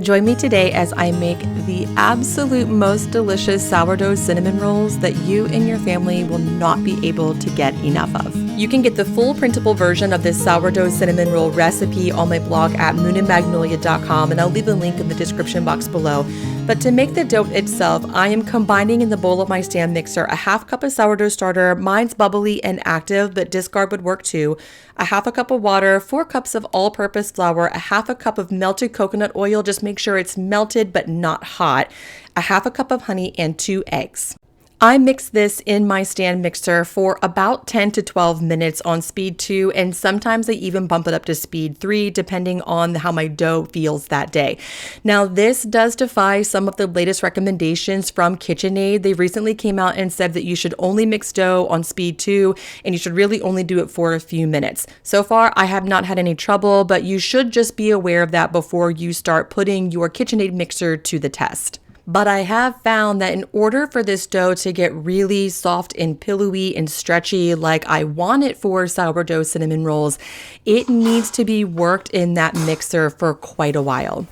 Join me today as I make the absolute most delicious sourdough cinnamon rolls that you and your family will not be able to get enough of. You can get the full printable version of this sourdough cinnamon roll recipe on my blog at moonandmagnolia.com, and I'll leave a link in the description box below. But to make the dough itself, I am combining in the bowl of my stand mixer a half cup of sourdough starter, mine's bubbly and active, but discard would work too, a half a cup of water, 4 cups of all-purpose flour, a half a cup of melted coconut oil, just make sure it's melted but not hot, a half a cup of honey, and 2 eggs. I mix this in my stand mixer for about 10 to 12 minutes on speed 2, and sometimes I even bump it up to speed 3 depending on how my dough feels that day. Now this does defy some of the latest recommendations from KitchenAid. They recently came out and said that you should only mix dough on speed 2 and you should really only do it for a few minutes. So far I have not had any trouble, but you should just be aware of that before you start putting your KitchenAid mixer to the test. But I have found that in order for this dough to get really soft and pillowy and stretchy like I want it for sourdough cinnamon rolls, it needs to be worked in that mixer for quite a while.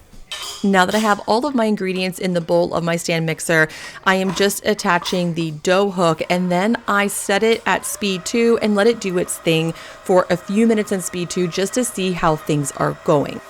Now that I have all of my ingredients in the bowl of my stand mixer, I am just attaching the dough hook, and then I set it at speed 2 and let it do its thing for a few minutes in speed 2 just to see how things are going.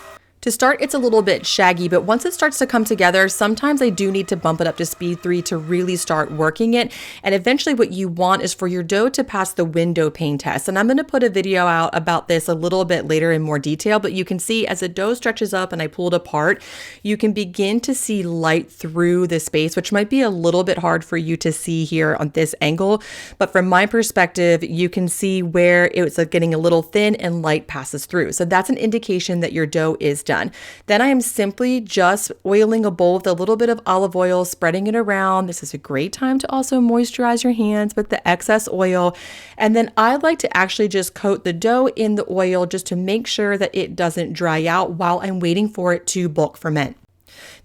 To start, it's a little bit shaggy, but once it starts to come together, sometimes I do need to bump it up to speed 3 to really start working it. And eventually what you want is for your dough to pass the windowpane test. And I'm going to put a video out about this a little bit later in more detail, but you can see as the dough stretches up and I pull it apart, you can begin to see light through the space, which might be a little bit hard for you to see here on this angle. But from my perspective, you can see where it's getting a little thin and light passes through. So that's an indication that your dough is done. Then I am simply just oiling a bowl with a little bit of olive oil, spreading it around. This is a great time to also moisturize your hands with the excess oil. And then I like to actually just coat the dough in the oil just to make sure that it doesn't dry out while I'm waiting for it to bulk ferment.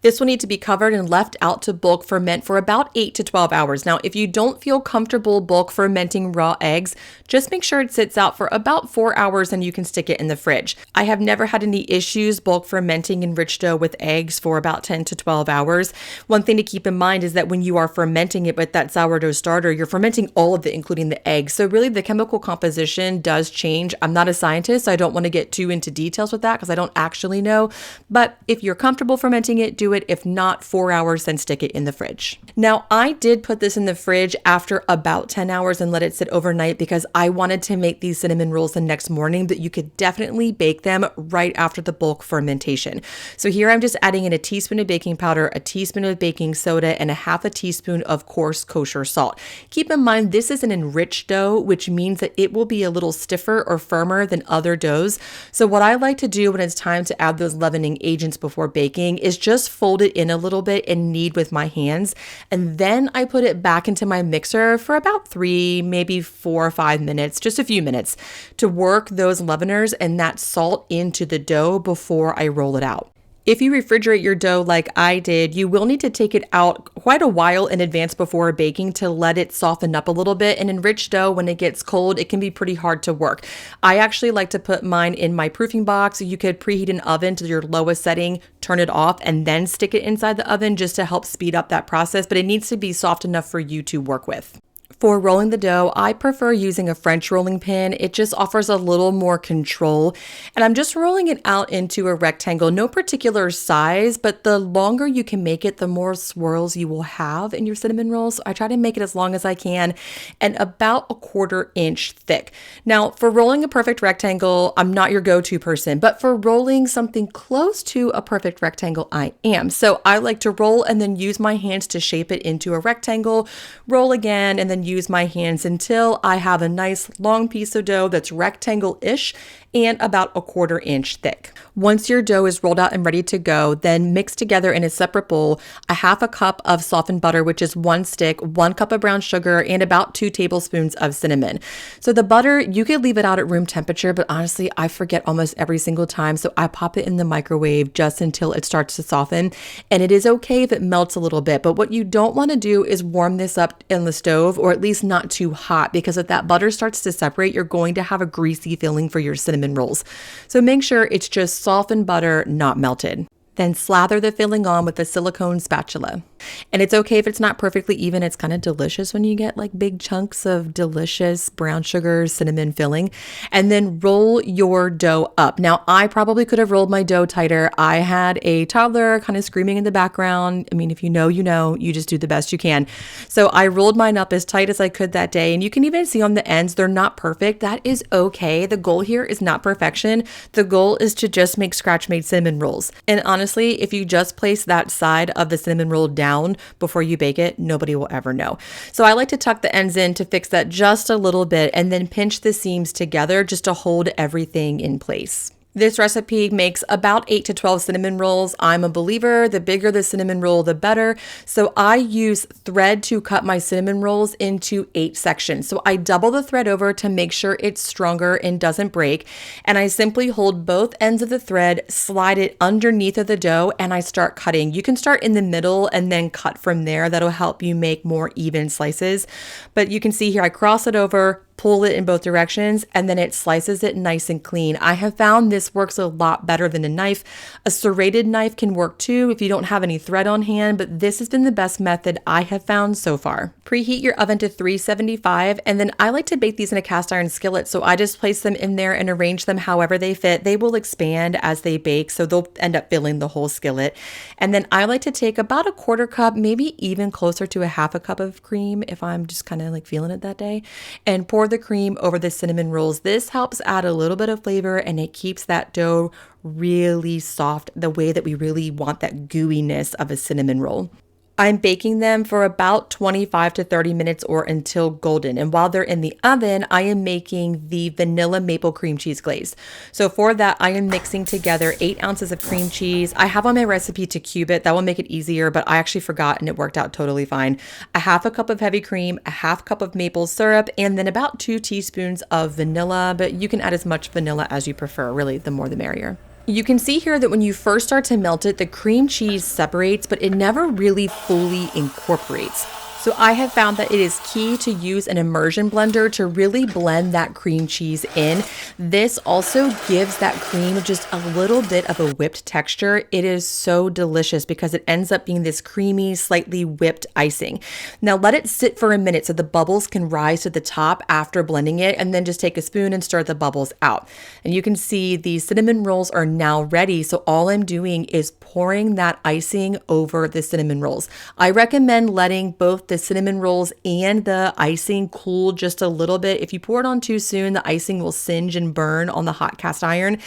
This will need to be covered and left out to bulk ferment for about 8 to 12 hours. Now, if you don't feel comfortable bulk fermenting raw eggs, just make sure it sits out for about 4 hours and you can stick it in the fridge. I have never had any issues bulk fermenting enriched dough with eggs for about 10 to 12 hours. One thing to keep in mind is that when you are fermenting it with that sourdough starter, you're fermenting all of it, including the eggs. So really the chemical composition does change. I'm not a scientist, so I don't want to get too into details with that because I don't actually know. But if you're comfortable fermenting it, do it. If not, 4 hours, then stick it in the fridge. Now, I did put this in the fridge after about 10 hours and let it sit overnight because I wanted to make these cinnamon rolls the next morning, but you could definitely bake them right after the bulk fermentation. So here I'm just adding in a teaspoon of baking powder, a teaspoon of baking soda, and a half a teaspoon of coarse kosher salt. Keep in mind, this is an enriched dough, which means that it will be a little stiffer or firmer than other doughs. So what I like to do when it's time to add those leavening agents before baking is just fold it in a little bit and knead with my hands. And then I put it back into my mixer for about 3, maybe 4 or 5 minutes, just a few minutes, to work those leaveners and that salt into the dough before I roll it out. If you refrigerate your dough like I did, you will need to take it out quite a while in advance before baking to let it soften up a little bit. And enriched dough, when it gets cold, it can be pretty hard to work. I actually like to put mine in my proofing box. You could preheat an oven to your lowest setting, turn it off, and then stick it inside the oven just to help speed up that process. But it needs to be soft enough for you to work with. For rolling the dough, I prefer using a French rolling pin. It just offers a little more control. And I'm just rolling it out into a rectangle, no particular size, but the longer you can make it, the more swirls you will have in your cinnamon rolls. So I try to make it as long as I can and about a 1/4 inch thick. Now, for rolling a perfect rectangle, I'm not your go-to person, but for rolling something close to a perfect rectangle, I am. So I like to roll and then use my hands to shape it into a rectangle, roll again, and then use my hands until I have a nice long piece of dough that's rectangle-ish and about a 1/4 inch thick. Once your dough is rolled out and ready to go, then mix together in a separate bowl a half a cup of softened butter, which is 1 stick, 1 cup of brown sugar, and about 2 tablespoons of cinnamon. So the butter, you could leave it out at room temperature, but honestly, I forget almost every single time. So I pop it in the microwave just until it starts to soften. And it is okay if it melts a little bit, but what you don't want to do is warm this up in the stove, or at least not too hot, because if that butter starts to separate, you're going to have a greasy feeling for your cinnamon rolls. So make sure it's just softened butter, not melted. Then slather the filling on with a silicone spatula. And it's okay if it's not perfectly even. It's kind of delicious when you get like big chunks of delicious brown sugar, cinnamon filling. And then roll your dough up. Now, I probably could have rolled my dough tighter. I had a toddler kind of screaming in the background. I mean, if you know, you just do the best you can. So I rolled mine up as tight as I could that day. And you can even see on the ends, they're not perfect. That is okay. The goal here is not perfection. The goal is to just make scratch-made cinnamon rolls. And honestly, if you just place that side of the cinnamon roll down before you bake it, nobody will ever know. So I like to tuck the ends in to fix that just a little bit and then pinch the seams together just to hold everything in place. This recipe makes about 8 to 12 cinnamon rolls. I'm a believer, the bigger the cinnamon roll, the better. So I use thread to cut my cinnamon rolls into 8 sections. So I double the thread over to make sure it's stronger and doesn't break. And I simply hold both ends of the thread, slide it underneath of the dough, and I start cutting. You can start in the middle and then cut from there. That'll help you make more even slices. But you can see here, I cross it over, pull it in both directions, and then it slices it nice and clean. I have found this works a lot better than a knife. A serrated knife can work too if you don't have any thread on hand, but this has been the best method I have found so far. Preheat your oven to 375, and then I like to bake these in a cast iron skillet, so I just place them in there and arrange them however they fit. They will expand as they bake, so they'll end up filling the whole skillet. And then I like to take about a 1/4 cup, maybe even closer to a 1/2 cup of cream if I'm just kind of like feeling it that day, and pour the cream over the cinnamon rolls. This helps add a little bit of flavor and it keeps that dough really soft, the way that we really want that gooiness of a cinnamon roll. I'm baking them for about 25 to 30 minutes or until golden. And while they're in the oven, I am making the vanilla maple cream cheese glaze. So for that, I am mixing together 8 ounces of cream cheese. I have on my recipe to cube it. That will make it easier, but I actually forgot and it worked out totally fine. A 1/2 cup of heavy cream, a 1/2 cup of maple syrup, and then about 2 teaspoons of vanilla, but you can add as much vanilla as you prefer. Really, the more the merrier. You can see here that when you first start to melt it, the cream cheese separates, but it never really fully incorporates. So I have found that it is key to use an immersion blender to really blend that cream cheese in. This also gives that cream just a little bit of a whipped texture. It is so delicious because it ends up being this creamy, slightly whipped icing. Now let it sit for a minute so the bubbles can rise to the top after blending it, and then just take a spoon and stir the bubbles out. And you can see the cinnamon rolls are now ready. So all I'm doing is pouring that icing over the cinnamon rolls. I recommend letting both the cinnamon rolls and the icing cool just a little bit. If you pour it on too soon, the icing will singe and burn on the hot cast iron.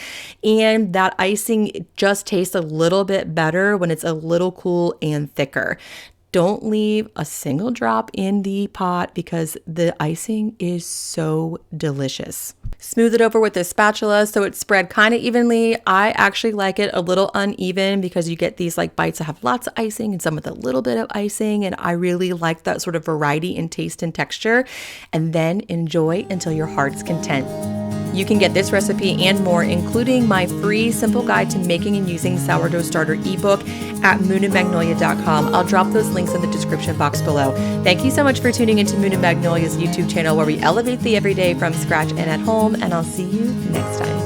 And that icing just tastes a little bit better when it's a little cool and thicker. Don't leave a single drop in the pot because the icing is so delicious. Smooth it over with a spatula so it's spread kind of evenly. I actually like it a little uneven because you get these like bites that have lots of icing and some with a little bit of icing, and I really like that sort of variety in taste and texture. And then enjoy until your heart's content. You can get this recipe and more, including my free simple guide to making and using sourdough starter ebook at moonandmagnolia.com. I'll drop those links in the description box below. Thank you so much for tuning into Moon and Magnolia's YouTube channel, where we elevate the everyday from scratch and at home, and I'll see you next time.